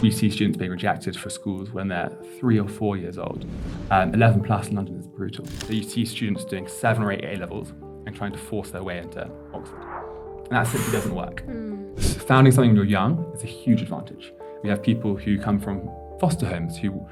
we see students being rejected for schools when they're 3 or 4 years old. 11 plus in London is brutal. So you see students doing 7 or 8 A-levels and trying to force their way into Oxford. And that simply doesn't work. Founding something when you're young is a huge advantage. We have people who come from foster homes who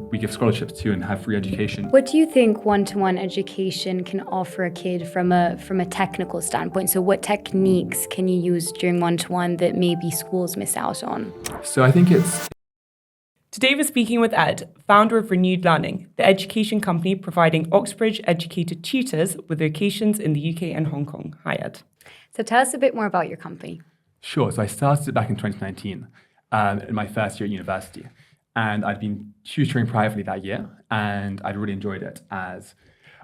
we give scholarships to and have free education. What do you think one-to-one education can offer a kid from a technical standpoint? So what techniques can you use during one-to-one that maybe schools miss out on? So I think it's... Today we're speaking with Ed, founder of Renewed Learning, the education company providing Oxbridge-educated tutors with locations in the UK and Hong Kong. Hi, Ed. So tell us a bit more about your company. Sure. So I started it back in 2019 in my first year at university. And I'd been tutoring privately that year, and I'd really enjoyed it as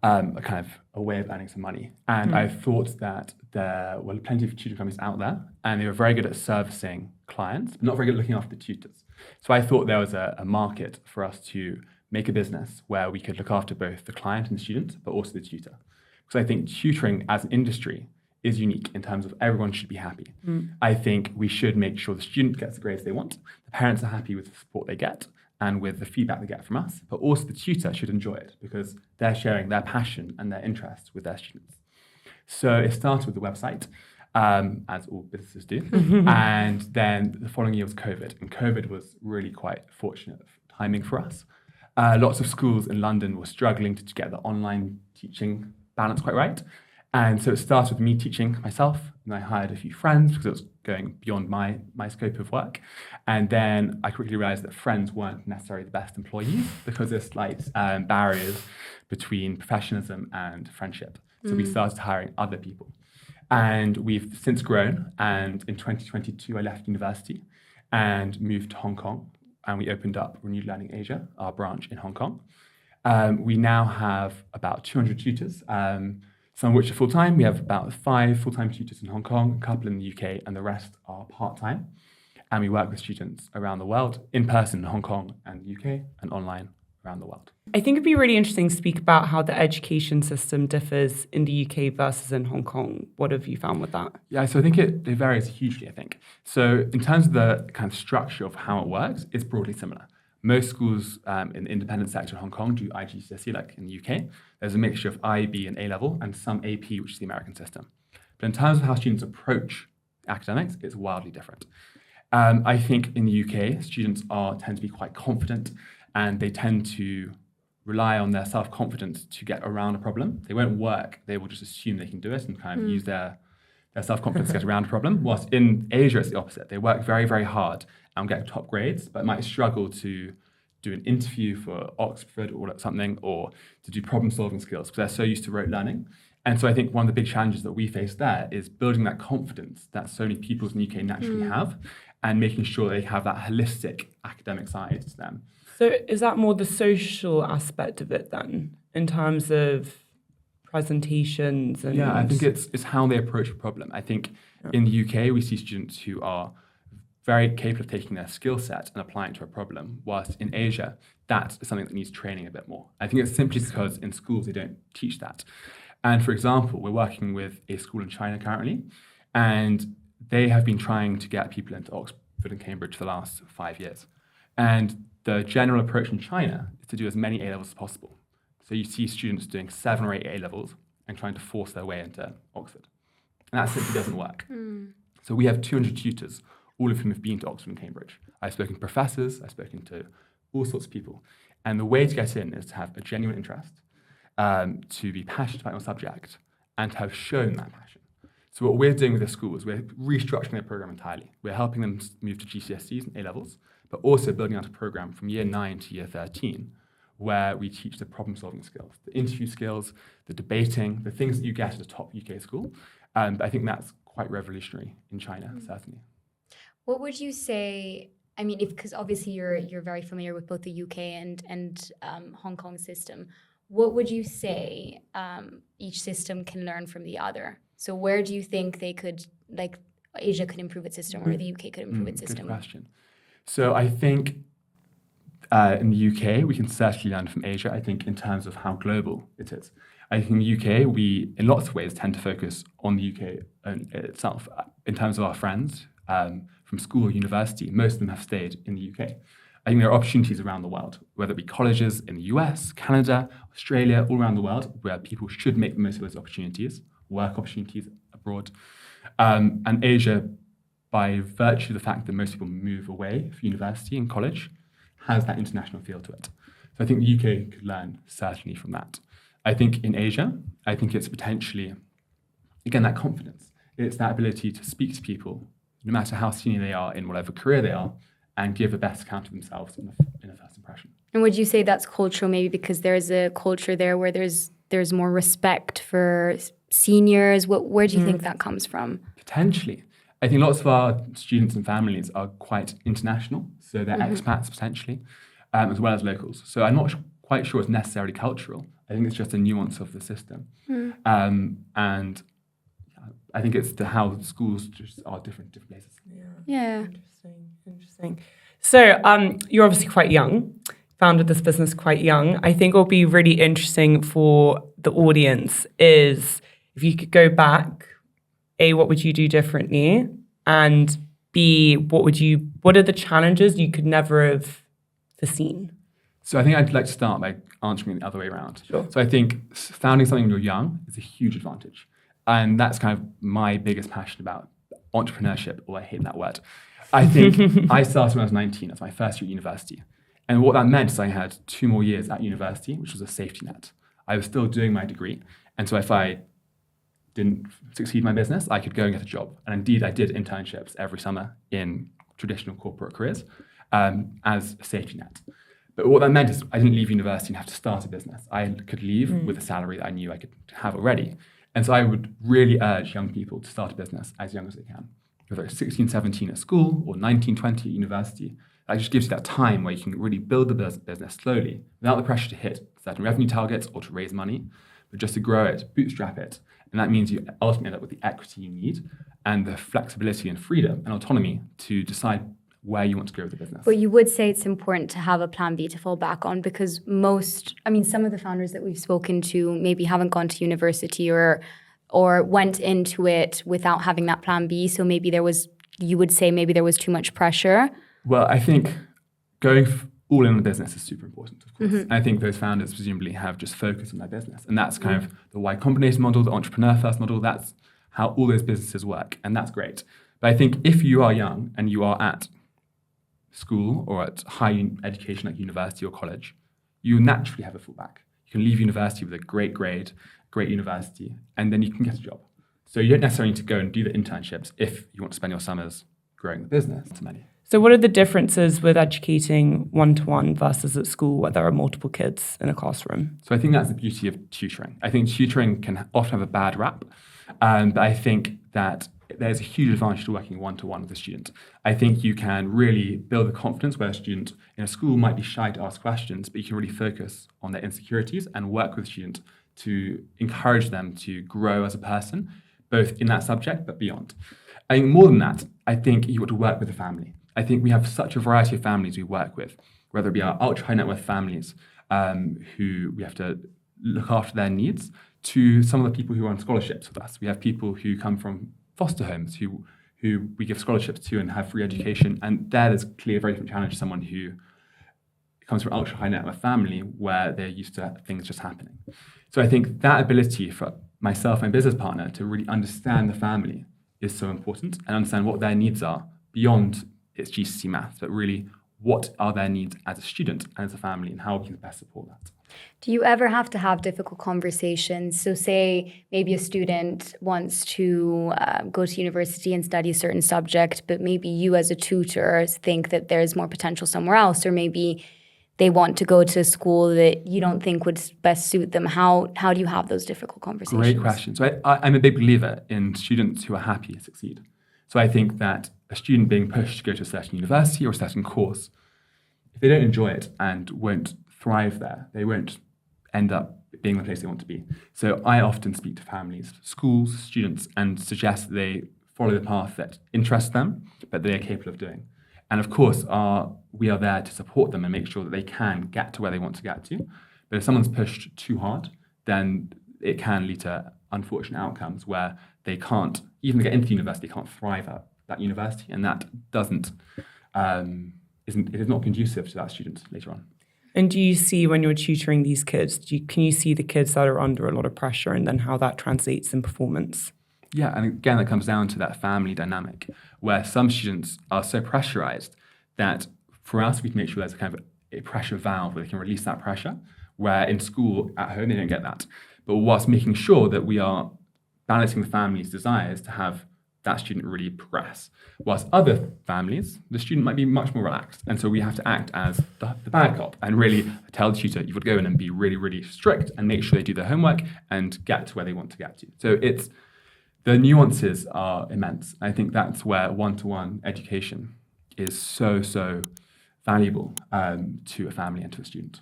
a kind of a way of earning some money. And I thought that there were plenty of tutoring companies out there, and they were very good at servicing clients, but not very good at looking after tutors. So I thought there was a market for us to make a business where we could look after both the client and the student, but also the tutor. Because I think tutoring as an industry is unique in terms of everyone should be happy. I think we should make sure the student gets the grades they want, the parents are happy with the support they get and with the feedback they get from us, but also the tutor should enjoy it because they're sharing their passion and their interest with their students. So it started with the website, as all businesses do, and then the following year was COVID, and COVID was really quite fortunate timing for us. Lots of schools in London were struggling to get the online teaching balance quite right. And so it started with me teaching myself, and I hired a few friends because it was going beyond my scope of work. And then I quickly realized that friends weren't necessarily the best employees because there's slight barriers between professionalism and friendship. So we started hiring other people. And we've since grown. And in 2022, I left university and moved to Hong Kong. And we opened up Renewed Learning Asia, our branch in Hong Kong. We now have about 200 tutors. Some of which are full-time. We have about 5 full-time tutors in Hong Kong, a couple in the UK, and the rest are part-time. And we work with students around the world, in person in Hong Kong and the UK, and online around the world. I think it'd be really interesting to speak about how the education system differs in the UK versus in Hong Kong. What have you found with that? Yeah, so I think it varies hugely, I think. So in terms of the kind of structure of how it works, it's broadly similar. Most schools in the independent sector in Hong Kong do IGCSE, like in the UK. There's a mixture of IB and A-level and some AP, which is the American system. But in terms of how students approach academics, it's wildly different. I think in the UK, students tend to be quite confident and they tend to rely on their self-confidence to get around a problem. They won't work. They will just assume they can do it and kind of use their self-confidence to get around a problem. Whilst in Asia, it's the opposite. They work very, very hard and get top grades, but might struggle to do an interview for Oxford or something, or to do problem-solving skills because they're so used to rote learning. And so I think one of the big challenges that we face there is building that confidence that so many people in the UK naturally have, and making sure they have that holistic academic side to them. So is that more the social aspect of it then, in terms of presentations? And yeah, I think it's how they approach a problem. I think in the UK, we see students who are very capable of taking their skill set and applying it to a problem, whilst in Asia, that's something that needs training a bit more. I think it's simply because in schools, they don't teach that. And for example, we're working with a school in China currently, and they have been trying to get people into Oxford and Cambridge for the last 5 years. And the general approach in China is to do as many A-levels as possible. So you see students doing 7 or 8 A-levels and trying to force their way into Oxford. And that simply doesn't work. So we have 200 tutors, all of whom have been to Oxford and Cambridge. I've spoken to professors, I've spoken to all sorts of people. And the way to get in is to have a genuine interest, to be passionate about your subject, and to have shown that passion. So what we're doing with the school is we're restructuring their program entirely. We're helping them move to GCSEs and A-levels, but also building out a program from year 9 to year 13, where we teach the problem-solving skills, the interview skills, the debating, the things that you get at a top UK school. But I think that's quite revolutionary in China, certainly. What would you say? I mean, because obviously you're very familiar with both the UK and Hong Kong system. What would you say each system can learn from the other? So where do you think they could, like, Asia could improve its system or the UK could improve its system? Good question. So I think in the UK, we can certainly learn from Asia, I think, in terms of how global it is. I think in the UK, we, in lots of ways, tend to focus on the UK itself. In terms of our friends, from school or university, most of them have stayed in the UK. I think there are opportunities around the world, whether it be colleges in the US, Canada, Australia, all around the world, where people should make the most of those opportunities, work opportunities abroad. And Asia, by virtue of the fact that most people move away for university and college, has that international feel to it. So I think the UK could learn certainly from that. I think in Asia, I think it's potentially, again, that confidence. It's that ability to speak to people, no matter how senior they are in whatever career they are, and give the best account of themselves in a first impression. And would you say that's cultural, maybe because there's a culture there where there's more respect for seniors? Where do you think that comes from? Potentially. I think lots of our students and families are quite international, so they're expats potentially, as well as locals. So I'm not quite sure it's necessarily cultural. I think it's just a nuance of the system. And I think it's how schools just are different places. Yeah. Interesting. So you're obviously quite young, founded this business quite young. I think what will be really interesting for the audience is if you could go back, A, what would you do differently? And B, what are the challenges you could never have foreseen? So I think I'd like to start by answering it the other way around. Sure. So I think founding something when you're young is a huge advantage. And that's kind of my biggest passion about entrepreneurship, although I hate that word. I think I started when I was 19. That's my first year at university. And what that meant is I had 2 more years at university, which was a safety net. I was still doing my degree. And so if I didn't succeed in my business, I could go and get a job. And indeed, I did internships every summer in traditional corporate careers as a safety net. But what that meant is I didn't leave university and have to start a business. I could leave with a salary that I knew I could have already. And so I would really urge young people to start a business as young as they can. Whether it's 16, 17 at school or 19, 20 at university, that just gives you that time where you can really build the business slowly without the pressure to hit certain revenue targets or to raise money, but just to grow it, bootstrap it. And that means you ultimately end up with the equity you need and the flexibility and freedom and autonomy to decide where you want to go with the business. But you would say it's important to have a plan B to fall back on because some of the founders that we've spoken to maybe haven't gone to university or went into it without having that plan B. So maybe you would say maybe there was too much pressure. Well, I think going all in on the business is super important, of course. And I think those founders presumably have just focused on their business. And that's kind of the Y Combinator model, the entrepreneur first model. That's how all those businesses work. And that's great. But I think if you are young and you are at school or at higher education like university or college, you naturally have a fallback. You can leave university with a great grade, great university, and then you can get a job. So you don't necessarily need to go and do the internships if you want to spend your summers growing the business to money. So what are the differences with educating one-to-one versus at school where there are multiple kids in a classroom? So I think that's the beauty of tutoring. I think tutoring can often have a bad rap, but I think that there's a huge advantage to working one-to-one with a student. I think you can really build the confidence where a student in a school might be shy to ask questions, but you can really focus on their insecurities and work with a student to encourage them to grow as a person, both in that subject but beyond. I think more than that, I think you've got to work with the family. I think we have such a variety of families we work with, whether it be our ultra high net worth families who we have to look after their needs, to some of the people who are on scholarships with us. We have people who come from foster homes who we give scholarships to and have free education. And there's clearly a very different challenge to someone who comes from an ultra high net worth family where they're used to things just happening. So I think that ability for myself and my business partner to really understand the family is so important and understand what their needs are beyond its GCSE maths, but really what are their needs as a student and as a family and how we can best support that. Do you ever have to have difficult conversations? So say maybe a student wants to go to university and study a certain subject, but maybe you as a tutor think that there's more potential somewhere else, or maybe they want to go to a school that you don't think would best suit them. How do you have those difficult conversations? Great question. So I'm a big believer in students who are happy to succeed. So I think that a student being pushed to go to a certain university or a certain course, if they don't enjoy it and won't thrive there, they won't end up being the place they want to be. So I often speak to families, schools, students, and suggest that they follow the path that interests them, but they are capable of doing. And of course, we are there to support them and make sure that they can get to where they want to get to. But if someone's pushed too hard, then it can lead to unfortunate outcomes where they can't even get into university, they can't thrive that university, and that doesn't it is not conducive to that student later on. And do you see when you're tutoring these kids, can you see the kids that are under a lot of pressure and then how that translates in performance? Yeah, and again, that comes down to that family dynamic, where some students are so pressurized that for us, we can make sure there's a kind of a pressure valve where they can release that pressure, where in school, at home, they don't get that. But whilst making sure that we are balancing the family's desires to have that student really progress. Whilst other families, the student might be much more relaxed. And so we have to act as the bad cop and really tell the tutor, you've got to go in and be really, really strict and make sure they do their homework and get to where they want to get to. So the nuances are immense. I think that's where one-to-one education is so valuable to a family and to a student.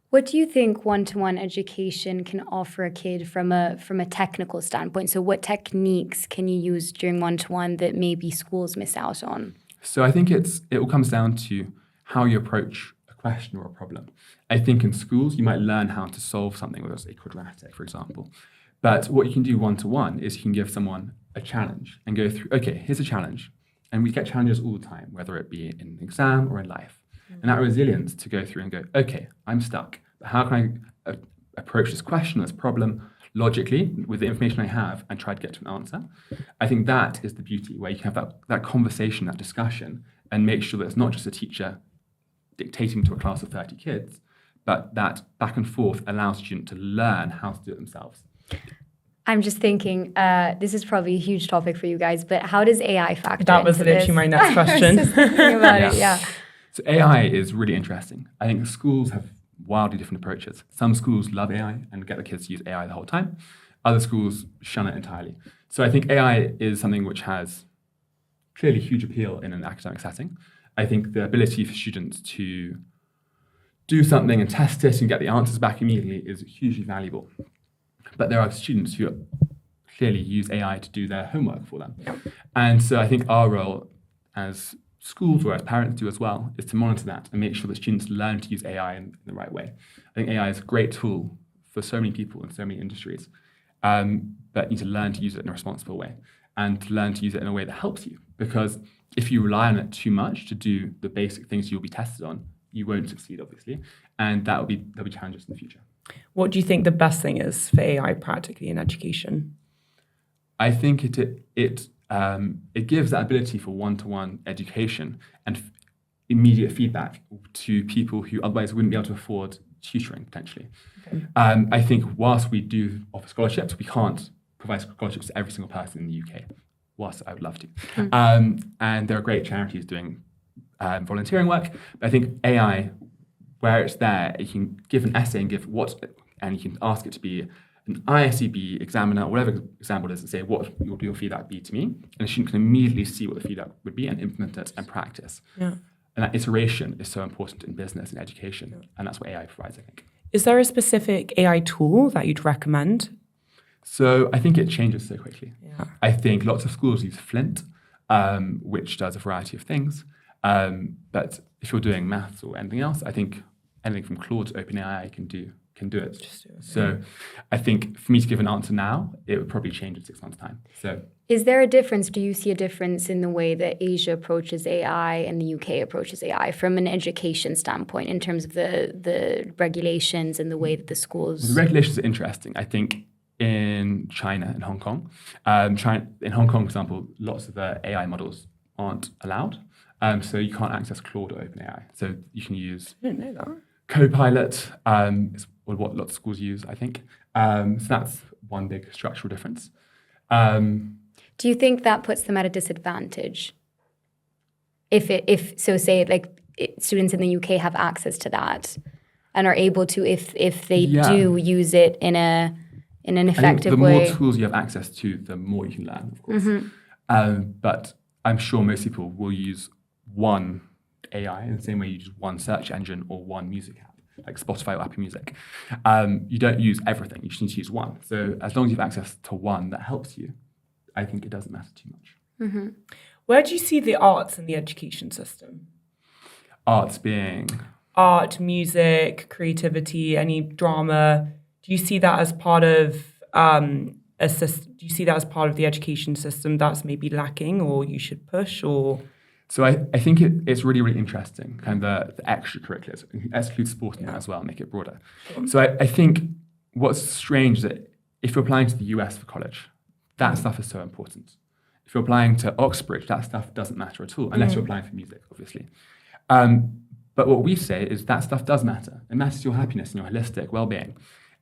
What do you think one-to-one education can offer a kid from a technical standpoint? So what techniques can you use during one-to-one that maybe schools miss out on? So I think it all comes down to how you approach a question or a problem. I think in schools, you might learn how to solve something, whether it's a quadratic, for example. But what you can do one-to-one is you can give someone a challenge and go through, okay, here's a challenge. And we get challenges all the time, whether it be in an exam or in life. And that resilience to go through and go, okay, I'm stuck. But how can I approach this question, this problem, logically with the information I have and try to get to an answer? I think that is the beauty, where you can have that conversation, that discussion, and make sure that it's not just a teacher dictating to a class of 30 kids, but that back and forth allows students to learn how to do it themselves. I'm just thinking, this is probably a huge topic for you guys, but how does AI factor That was into literally this? my next question. I was just thinking about it, yeah. So AI is really interesting. I think schools have wildly different approaches. Some schools love AI and get the kids to use AI the whole time. Other schools shun it entirely. So I think AI is something which has clearly huge appeal in an academic setting. I think the ability for students to do something and test it and get the answers back immediately is hugely valuable. But there are students who clearly use AI to do their homework for them. And so I think our role as schools or as parents do as well is to monitor that and make sure that students learn to use AI in the right way. I think AI is a great tool for so many people in so many industries, but you need to learn to use it in a responsible way and to learn to use it in a way that helps you. Because if you rely on it too much to do the basic things you'll be tested on, you won't succeed, obviously, and there'll be challenges in the future. What do you think the best thing is for AI practically in education? I think it gives that ability for one-to-one education and immediate feedback to people who otherwise wouldn't be able to afford tutoring, potentially. Okay. I think whilst we do offer scholarships, we can't provide scholarships to every single person in the UK, whilst I would love to. And there are great charities doing volunteering work, but I think AI, where it's there, you can give an essay and and you can ask it to be an ISEB examiner, whatever example it is, and say, what will your feedback be to me? And the student can immediately see what the feedback would be and implement it and practice. Yeah. And that iteration is so important in business and education, and that's what AI provides, I think. Is there a specific AI tool that you'd recommend? So I think it changes so quickly. Yeah. I think lots of schools use Flint, which does a variety of things. But if you're doing maths or anything else, I think anything from Claude to OpenAI can do it. So I think for me to give an answer now, it would probably change in 6 months' time. So is there a difference? Do you see a difference in the way that Asia approaches AI and the UK approaches AI from an education standpoint in terms of the regulations and the way that the schools... The regulations are interesting. I think in China and Hong Kong, in Hong Kong, for example, lots of the AI models aren't allowed. So you can't access Claude or OpenAI. So you can use I didn't know that. Copilot, is what lots of schools use, I think. So that's one big structural difference. Do you think that puts them at a disadvantage? Students in the UK have access to that and are able to, if they do use it in an effective way. The more tools you have access to, the more you can learn, of course. Mm-hmm. But I'm sure most people will use one AI in the same way you use one search engine or one music app, like Spotify or Apple Music. You don't use everything, you just need to use one. So as long as you have access to one that helps you, I think it doesn't matter too much. Mm-hmm. Where do you see the arts in the education system? Arts being? Art, music, creativity, any drama. Do you see that as part of a do you see that as part of the education system that's maybe lacking or you should push or? So I think it's really, really interesting, kind of the extracurriculars, exclude sport in that as well, make it broader. So I think what's strange is that if you're applying to the US for college, that stuff is so important. If you're applying to Oxbridge, that stuff doesn't matter at all, unless you're applying for music, obviously. But what we say is that stuff does matter. It matters your happiness and your holistic well-being.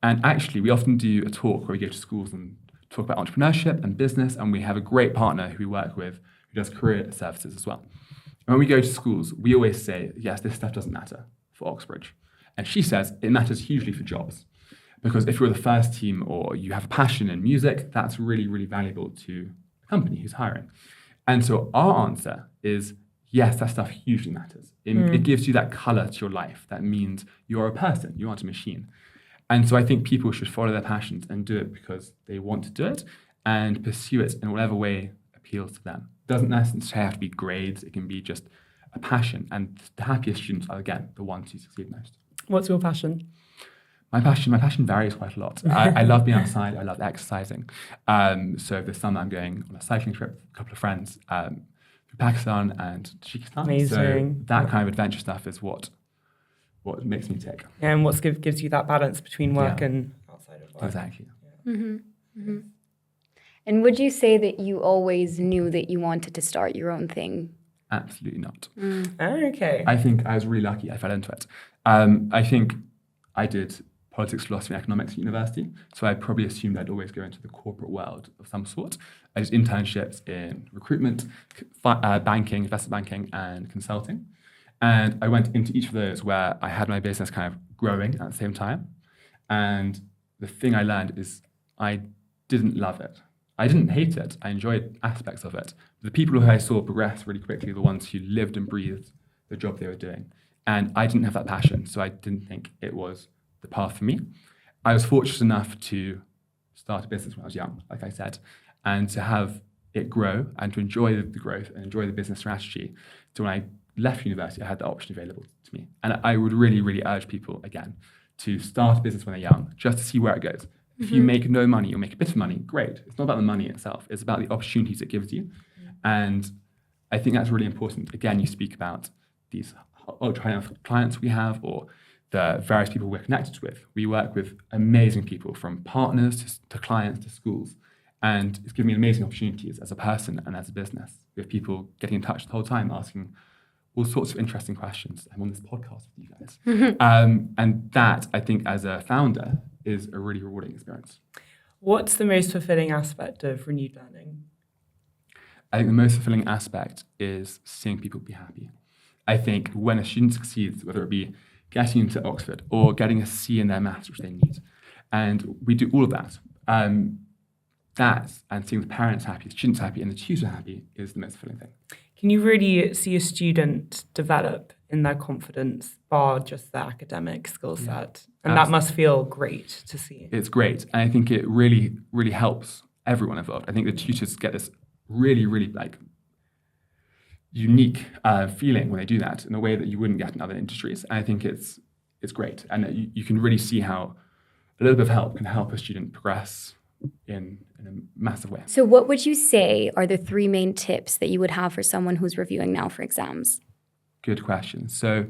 And actually, we often do a talk where we go to schools and talk about entrepreneurship and business, and we have a great partner who we work with who does career services as well. And when we go to schools, we always say, yes, this stuff doesn't matter for Oxbridge. And she says it matters hugely for jobs. Because if you're the first team or you have a passion in music, that's really, really valuable to a company who's hiring. And so our answer is, yes, that stuff hugely matters. It gives you that color to your life. That means you're a person, you aren't a machine. And so I think people should follow their passions and do it because they want to do it and pursue it in whatever way appeals to them. It doesn't necessarily have to be grades. It can be just a passion. And the happiest students are, again, the ones who succeed most. What's your passion? My passion varies quite a lot. I love being outside. I love exercising. So this summer I'm going on a cycling trip with a couple of friends through Pakistan and Tajikistan. Amazing. So that kind of adventure stuff is what makes me tick. And what gives you that balance between work and outside of work? Exactly. And would you say that you always knew that you wanted to start your own thing? Absolutely not. Okay. I think I was really lucky. I fell into it. I think I did politics, philosophy, and economics at university. So I probably assumed I'd always go into the corporate world of some sort. I did internships in recruitment, banking, investment banking, and consulting. And I went into each of those where I had my business kind of growing at the same time. And the thing I learned is I didn't love it. I didn't hate it. I enjoyed aspects of it. The people who I saw progress really quickly are the ones who lived and breathed the job they were doing. And I didn't have that passion, so I didn't think it was the path for me. I was fortunate enough to start a business when I was young, like I said, and to have it grow and to enjoy the growth and enjoy the business strategy. So when I left university, I had the option available to me. And I would really, really urge people, again, to start a business when they're young, just to see where it goes. If you make no money or make a bit of money, great. It's not about the money itself. It's about the opportunities it gives you. And I think that's really important. Again, you speak about these ultra-high clients we have or the various people we're connected with. We work with amazing people from partners to clients to schools. And it's given me amazing opportunities as a person and as a business. We have people getting in touch the whole time, asking all sorts of interesting questions. I'm on this podcast with you guys. And that, I think, as a founder, is a really rewarding experience. What's the most fulfilling aspect of renewed learning? I think the most fulfilling aspect is seeing people be happy. I think when a student succeeds, whether it be getting into Oxford or getting a C in their maths, which they need, and we do all of that, that and seeing the parents happy, the students happy, and the tutor happy is the most fulfilling thing. Can you really see a student develop in their confidence, bar just their academic skill set? And that must feel great to see. It's great. And I think it really, really helps everyone involved. I think the tutors get this really, really unique feeling when they do that in a way that you wouldn't get in other industries. And I think it's great. And you can really see how a little bit of help can help a student progress in a massive way. So what would you say are the 3 main tips that you would have for someone who's reviewing now for exams? Good question. So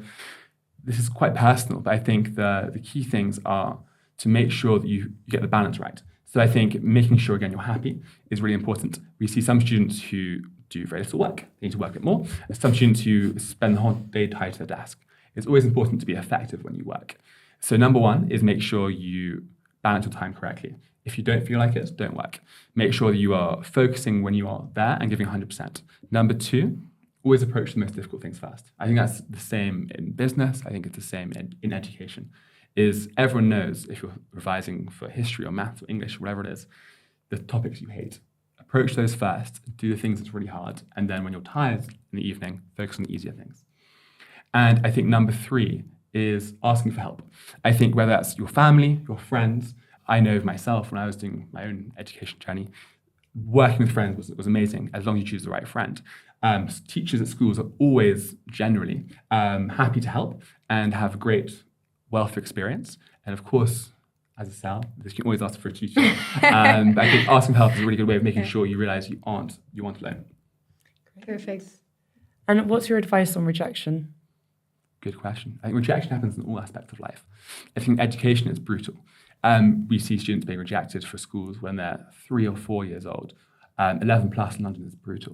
this is quite personal, but I think the key things are to make sure that you get the balance right. So I think making sure, again, you're happy is really important. We see some students who do very little work. They need to work a bit more. And some students who spend the whole day tied to their desk. It's always important to be effective when you work. So number 1 is make sure you balance your time correctly. If you don't feel like it, don't work. Make sure that you are focusing when you are there and giving 100%. Number 2, always approach the most difficult things first. I think that's the same in business. I think it's the same in education. Is everyone knows if you're revising for history or maths or English or whatever it is, the topics you hate. Approach those first, do the things that's really hard, and then when you're tired in the evening, focus on the easier things. And I think number 3 is asking for help. I think whether that's your family, your friends, I know of myself when I was doing my own education journey, working with friends was amazing as long as you choose the right friend. Teachers at schools are always generally happy to help and have a great wealth of experience. And of course, as a sell. You can always ask for a tutor. But I think asking for help is a really good way of making sure you realise you want alone. Perfect. And what's your advice on rejection? Good question. I think rejection happens in all aspects of life. I think education is brutal. We see students being rejected for schools when they're 3 or 4 years old. 11 plus in London is brutal.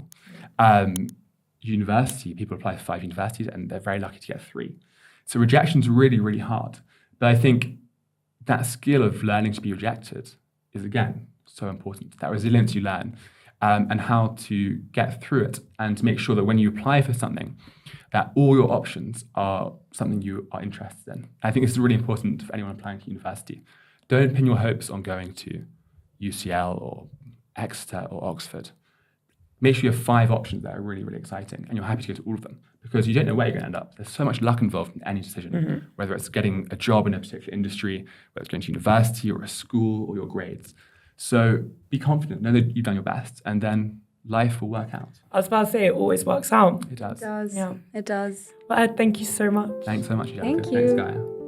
University, people apply for 5 universities and they're very lucky to get 3. So rejection's really, really hard. But I think that skill of learning to be rejected is, again, so important. That resilience you learn and how to get through it and to make sure that when you apply for something, that all your options are something you are interested in. I think this is really important for anyone applying to university. Don't pin your hopes on going to UCL or Exeter or Oxford. Make sure you have 5 options that are really, really exciting and you're happy to go to all of them because you don't know where you're going to end up. There's so much luck involved in any decision, whether it's getting a job in a particular industry, whether it's going to university or a school or your grades. So be confident, know that you've done your best and then life will work out. I was about to say, it always works out. It does. It does. Yeah. It does. Well, Ed, thank you so much. Thanks so much, Angelica. Thank you. Thanks, Gaia.